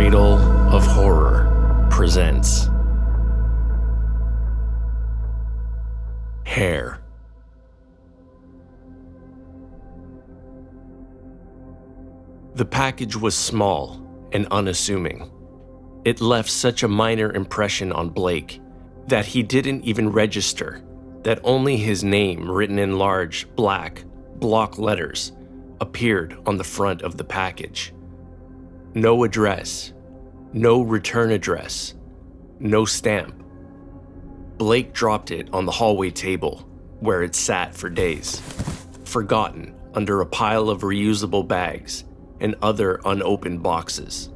Cradle of Horror presents Hair. The package was small and unassuming. It left such a minor impression on Blake that he didn't even register that only his name, written in large, black, block letters, appeared on the front of the package. No address, no return address, no stamp. Blake dropped it on the hallway table, where it sat for days, forgotten under a pile of reusable bags and other unopened boxes.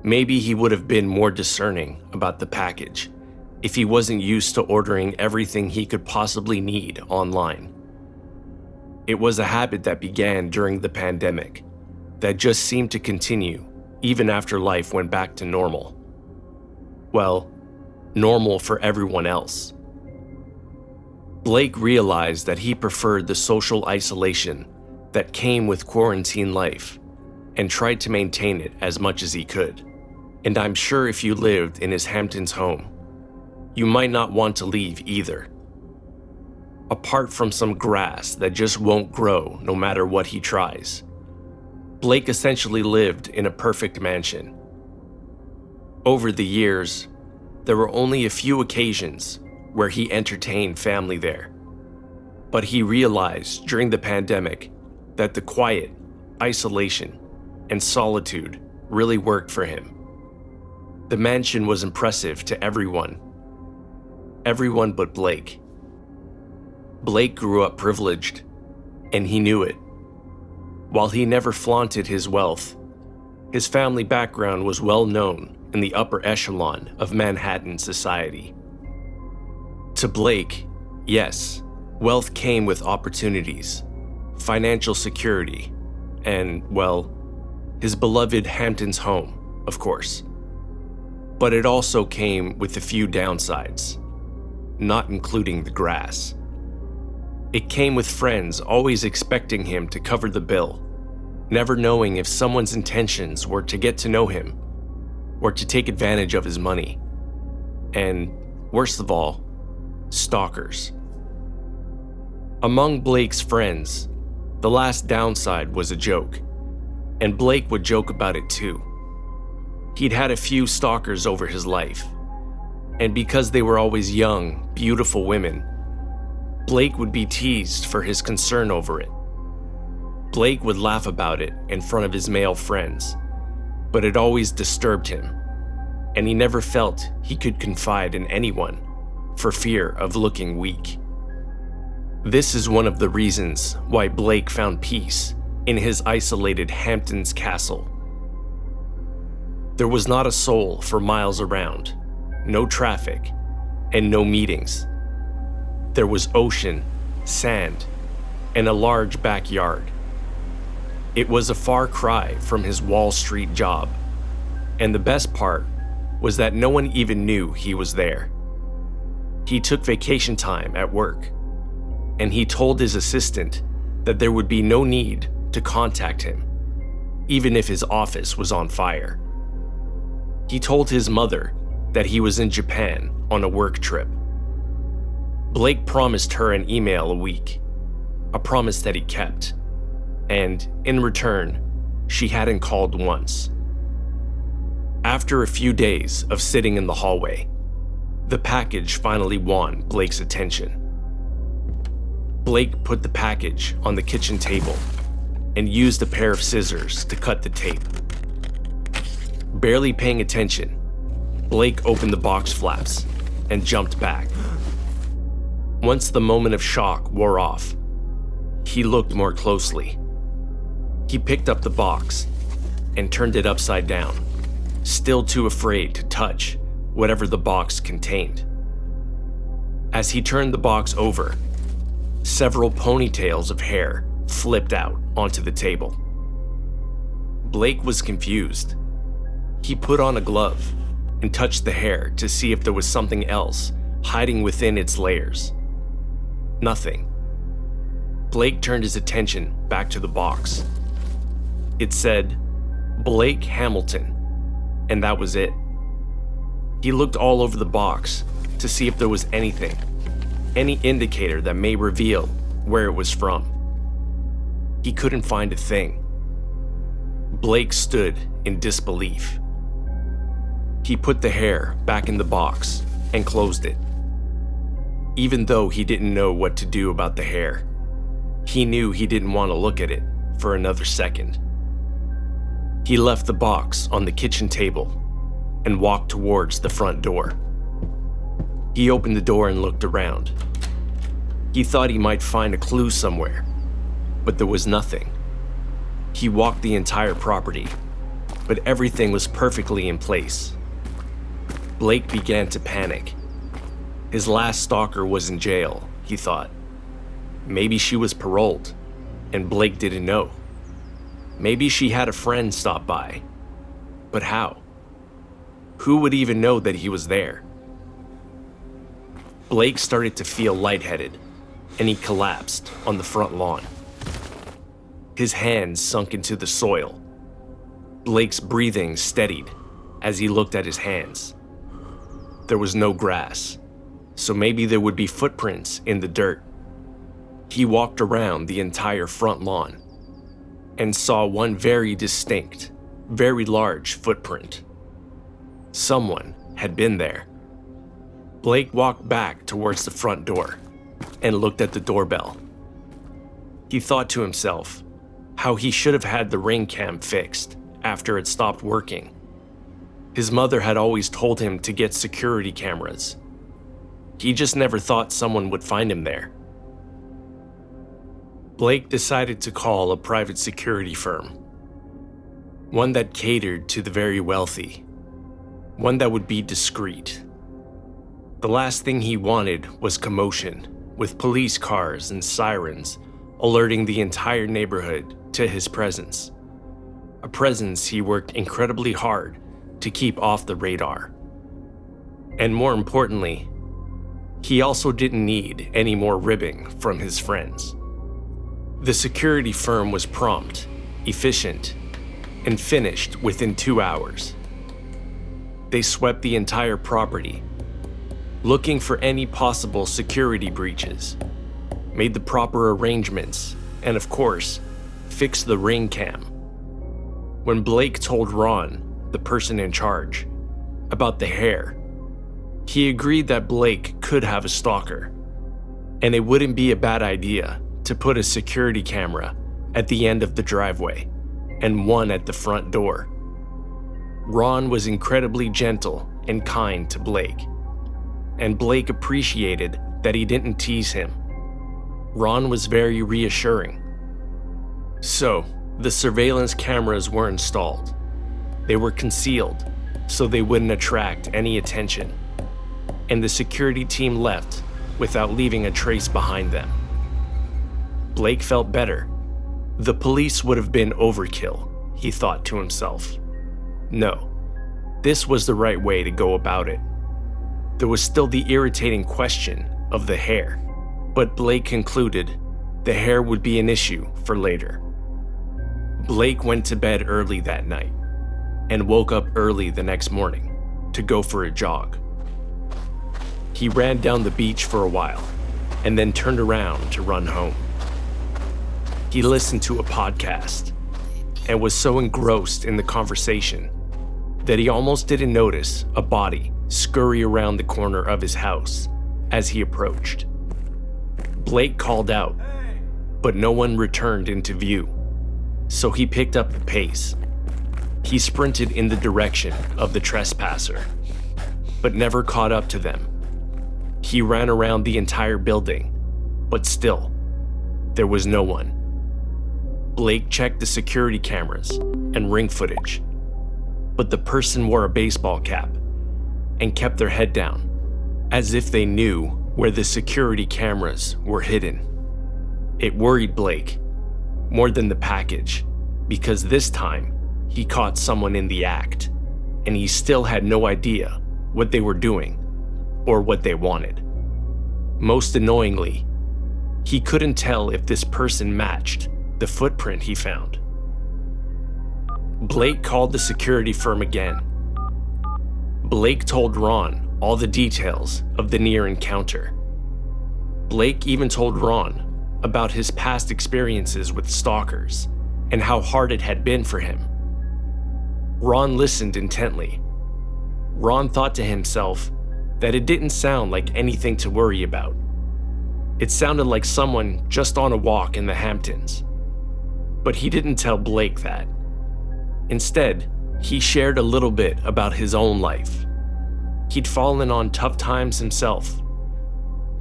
Maybe he would have been more discerning about the package if he wasn't used to ordering everything he could possibly need online. It was a habit that began during the pandemic that just seemed to continue even after life went back to normal. Well, normal for everyone else. Blake realized that he preferred the social isolation that came with quarantine life and tried to maintain it as much as he could. And I'm sure if you lived in his Hamptons home, you might not want to leave either. Apart from some grass that just won't grow no matter what he tries, Blake essentially lived in a perfect mansion. Over the years, there were only a few occasions where he entertained family there. But he realized during the pandemic that the quiet, isolation, and solitude really worked for him. The mansion was impressive to everyone but Blake. Blake grew up privileged, and he knew it. While he never flaunted his wealth, his family background was well known in the upper echelon of Manhattan society. To Blake, yes, wealth came with opportunities, financial security, and, well, his beloved Hamptons home, of course. But it also came with a few downsides, not including the grass. It came with friends always expecting him to cover the bill, never knowing if someone's intentions were to get to know him or to take advantage of his money. And, worst of all, stalkers. Among Blake's friends, the last downside was a joke, and Blake would joke about it too. He'd had a few stalkers over his life, and because they were always young, beautiful women, Blake would be teased for his concern over it. Blake would laugh about it in front of his male friends, but it always disturbed him, and he never felt he could confide in anyone for fear of looking weak. This is one of the reasons why Blake found peace in his isolated Hamptons castle. There was not a soul for miles around, no traffic, and no meetings. There was ocean, sand, and a large backyard. It was a far cry from his Wall Street job, and the best part was that no one even knew he was there. He took vacation time at work, and he told his assistant that there would be no need to contact him, even if his office was on fire. He told his mother that he was in Japan on a work trip. Blake promised her an email a week, a promise that he kept, and in return, she hadn't called once. After a few days of sitting in the hallway, the package finally won Blake's attention. Blake put the package on the kitchen table and used a pair of scissors to cut the tape. Barely paying attention, Blake opened the box flaps and jumped back. Once the moment of shock wore off, he looked more closely. He picked up the box and turned it upside down, still too afraid to touch whatever the box contained. As he turned the box over, several ponytails of hair flipped out onto the table. Blake was confused. He put on a glove and touched the hair to see if there was something else hiding within its layers. Nothing. Blake turned his attention back to the box. It said, Blake Hamilton, and that was it. He looked all over the box to see if there was anything, any indicator that may reveal where it was from. He couldn't find a thing. Blake stood in disbelief. He put the hair back in the box and closed it. Even though he didn't know what to do about the hair, he knew he didn't want to look at it for another second. He left the box on the kitchen table and walked towards the front door. He opened the door and looked around. He thought he might find a clue somewhere, but there was nothing. He walked the entire property, but everything was perfectly in place. Blake began to panic. His last stalker was in jail, he thought. Maybe she was paroled, and Blake didn't know. Maybe she had a friend stop by. But how? Who would even know that he was there? Blake started to feel lightheaded, and he collapsed on the front lawn. His hands sunk into the soil. Blake's breathing steadied as he looked at his hands. There was no grass, so maybe there would be footprints in the dirt. He walked around the entire front lawn and saw one very distinct, very large footprint. Someone had been there. Blake walked back towards the front door and looked at the doorbell. He thought to himself how he should have had the ring cam fixed after it stopped working. His mother had always told him to get security cameras. He just never thought someone would find him there. Blake decided to call a private security firm, one that catered to the very wealthy, one that would be discreet. The last thing he wanted was commotion, with police cars and sirens alerting the entire neighborhood to his presence, a presence he worked incredibly hard to keep off the radar. And more importantly, he also didn't need any more ribbing from his friends. The security firm was prompt, efficient, and finished within 2 hours. They swept the entire property, looking for any possible security breaches, made the proper arrangements, and of course, fixed the ring cam. When Blake told Ron, the person in charge, about the hair, he agreed that Blake could have a stalker, and it wouldn't be a bad idea to put a security camera at the end of the driveway and one at the front door. Ron was incredibly gentle and kind to Blake, and Blake appreciated that he didn't tease him. Ron was very reassuring. So, the surveillance cameras were installed. They were concealed so they wouldn't attract any attention, and the security team left without leaving a trace behind them. Blake felt better. The police would have been overkill, he thought to himself. No, this was the right way to go about it. There was still the irritating question of the hair, but Blake concluded the hair would be an issue for later. Blake went to bed early that night and woke up early the next morning to go for a jog. He ran down the beach for a while and then turned around to run home. He listened to a podcast and was so engrossed in the conversation that he almost didn't notice a body scurry around the corner of his house as he approached. Blake called out, but no one returned into view, so he picked up the pace. He sprinted in the direction of the trespasser, but never caught up to them. He ran around the entire building, but still, there was no one. Blake checked the security cameras and ring footage, but the person wore a baseball cap and kept their head down, as if they knew where the security cameras were hidden. It worried Blake more than the package, because this time he caught someone in the act, and he still had no idea what they were doing or what they wanted. Most annoyingly, he couldn't tell if this person matched the footprint he found. Blake called the security firm again Blake told Ron all the details of the near encounter. Blake even told Ron about his past experiences with stalkers and how hard it had been for him. Ron listened intently. Ron thought to himself that it didn't sound like anything to worry about. It sounded like someone just on a walk in the Hamptons. But he didn't tell Blake that. Instead, he shared a little bit about his own life. He'd fallen on tough times himself.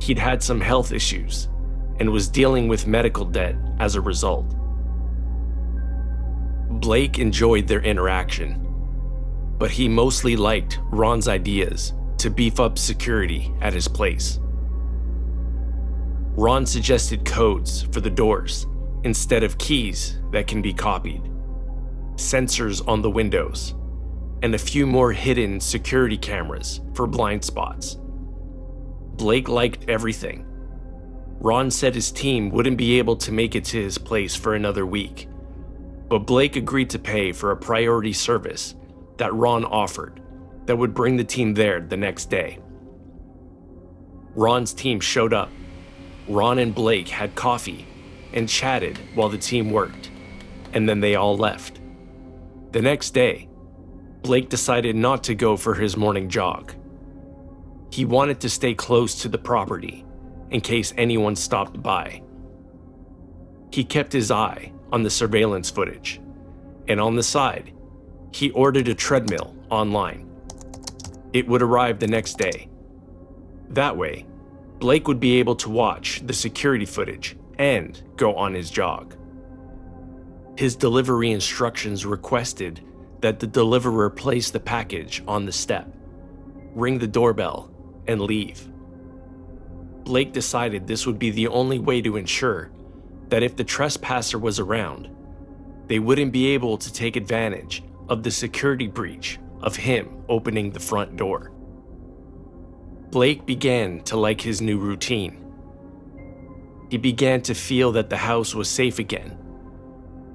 He'd had some health issues and was dealing with medical debt as a result. Blake enjoyed their interaction, but he mostly liked Ron's ideas to beef up security at his place. Ron suggested codes for the doors instead of keys that can be copied, sensors on the windows, and a few more hidden security cameras for blind spots. Blake liked everything. Ron said his team wouldn't be able to make it to his place for another week, but Blake agreed to pay for a priority service that Ron offered that would bring the team there the next day. Ron's team showed up. Ron and Blake had coffee and chatted while the team worked, and then they all left. The next day, Blake decided not to go for his morning jog. He wanted to stay close to the property in case anyone stopped by. He kept his eye on the surveillance footage, and on the side, he ordered a treadmill online. It would arrive the next day. That way, Blake would be able to watch the security footage and go on his jog. His delivery instructions requested that the deliverer place the package on the step, ring the doorbell, and leave. Blake decided this would be the only way to ensure that if the trespasser was around, they wouldn't be able to take advantage of the security breach of him opening the front door. Blake began to like his new routine. He began to feel that the house was safe again,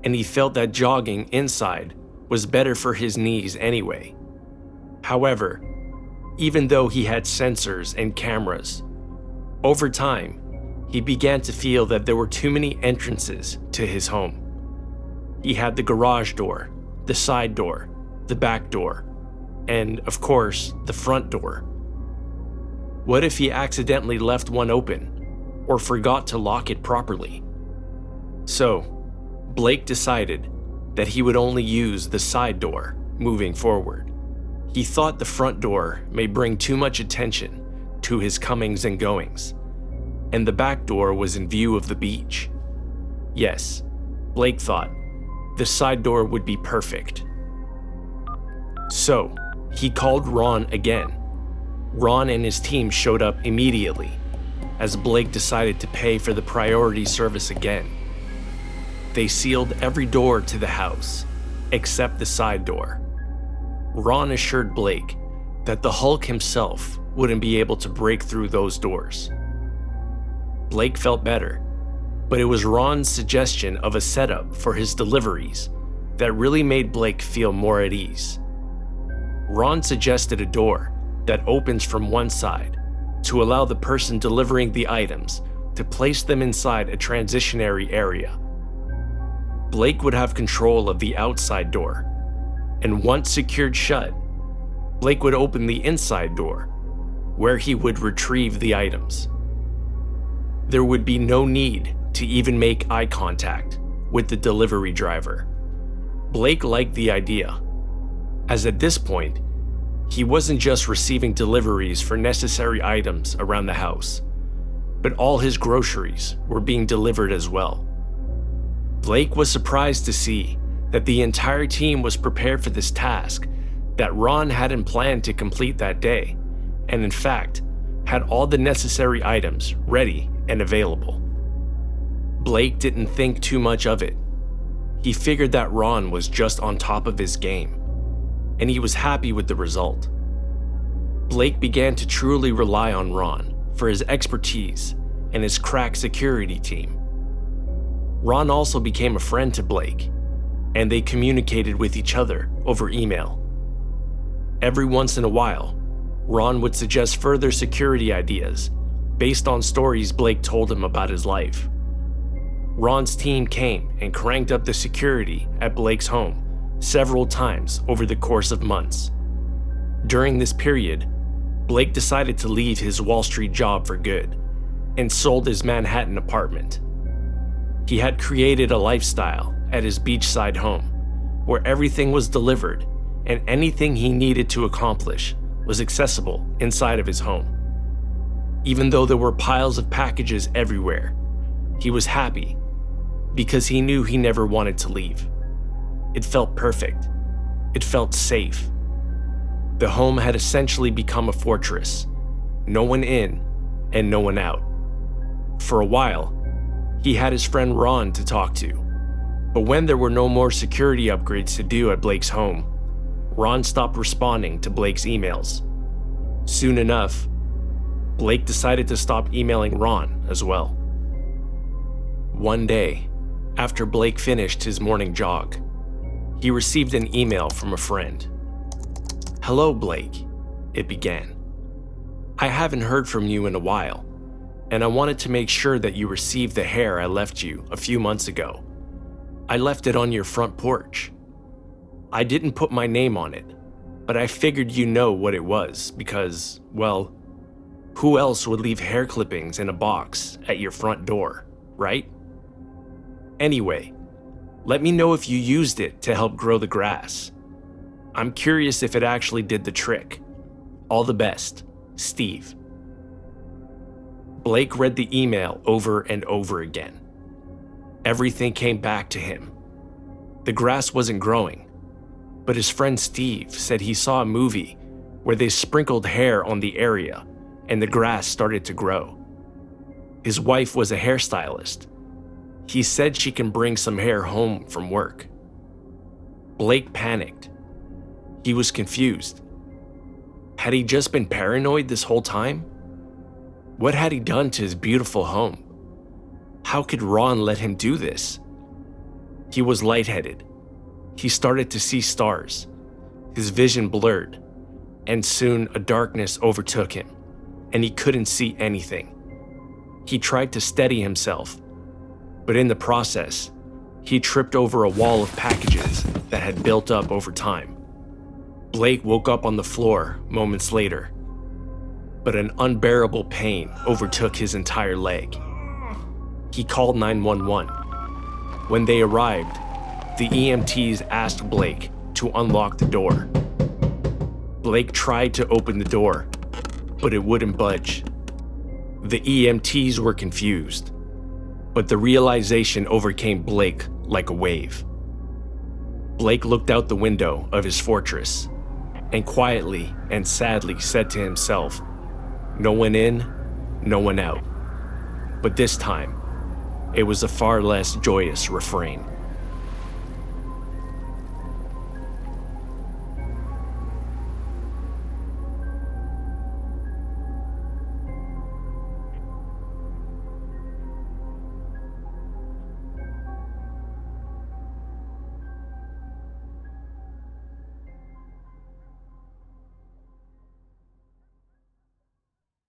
and he felt that jogging inside was better for his knees anyway. However, even though he had sensors and cameras, over time, he began to feel that there were too many entrances to his home. He had the garage door, the side door, the back door, and, of course, the front door. What if he accidentally left one open or forgot to lock it properly? So, Blake decided that he would only use the side door moving forward. He thought the front door may bring too much attention to his comings and goings, and the back door was in view of the beach. Yes, Blake thought the side door would be perfect. So, he called Ron again. Ron and his team showed up immediately, as Blake decided to pay for the priority service again. They sealed every door to the house, except the side door. Ron assured Blake that the Hulk himself wouldn't be able to break through those doors. Blake felt better, but it was Ron's suggestion of a setup for his deliveries that really made Blake feel more at ease. Ron suggested a door that opens from one side to allow the person delivering the items to place them inside a transitionary area. Blake would have control of the outside door, and once secured shut, Blake would open the inside door, where he would retrieve the items. There would be no need to even make eye contact with the delivery driver. Blake liked the idea, as at this point, he wasn't just receiving deliveries for necessary items around the house, but all his groceries were being delivered as well. Blake was surprised to see that the entire team was prepared for this task that Ron hadn't planned to complete that day, and in fact, had all the necessary items ready and available. Blake didn't think too much of it. He figured that Ron was just on top of his game, and he was happy with the result. Blake began to truly rely on Ron for his expertise and his crack security team. Ron also became a friend to Blake, and they communicated with each other over email. Every once in a while, Ron would suggest further security ideas based on stories Blake told him about his life. Ron's team came and cranked up the security at Blake's home several times over the course of months. During this period, Blake decided to leave his Wall Street job for good and sold his Manhattan apartment. He had created a lifestyle at his beachside home where everything was delivered and anything he needed to accomplish was accessible inside of his home. Even though there were piles of packages everywhere, he was happy because he knew he never wanted to leave. It felt perfect. It felt safe. The home had essentially become a fortress. No one in and no one out. For a while, he had his friend Ron to talk to, but when there were no more security upgrades to do at Blake's home, Ron stopped responding to Blake's emails. Soon enough, Blake decided to stop emailing Ron as well. One day, after Blake finished his morning jog, he received an email from a friend. "Hello, Blake," it began. "I haven't heard from you in a while, and I wanted to make sure that you received the hair I left you a few months ago. I left it on your front porch. I didn't put my name on it, but I figured you know what it was because, well, who else would leave hair clippings in a box at your front door, right? Anyway, let me know if you used it to help grow the grass. I'm curious if it actually did the trick. All the best, Steve." Blake read the email over and over again. Everything came back to him. The grass wasn't growing, but his friend Steve said he saw a movie where they sprinkled hair on the area and the grass started to grow. His wife was a hairstylist. He said she can bring some hair home from work. Blake panicked. He was confused. Had he just been paranoid this whole time? What had he done to his beautiful home? How could Ron let him do this? He was lightheaded. He started to see stars. His vision blurred, and soon a darkness overtook him, and he couldn't see anything. He tried to steady himself, but in the process, he tripped over a wall of packages that had built up over time. Blake woke up on the floor moments later, but an unbearable pain overtook his entire leg. He called 911. When they arrived, the EMTs asked Blake to unlock the door. Blake tried to open the door, but it wouldn't budge. The EMTs were confused, but the realization overcame Blake like a wave. Blake looked out the window of his fortress and quietly and sadly said to himself, "No one in, no one out." But this time, it was a far less joyous refrain.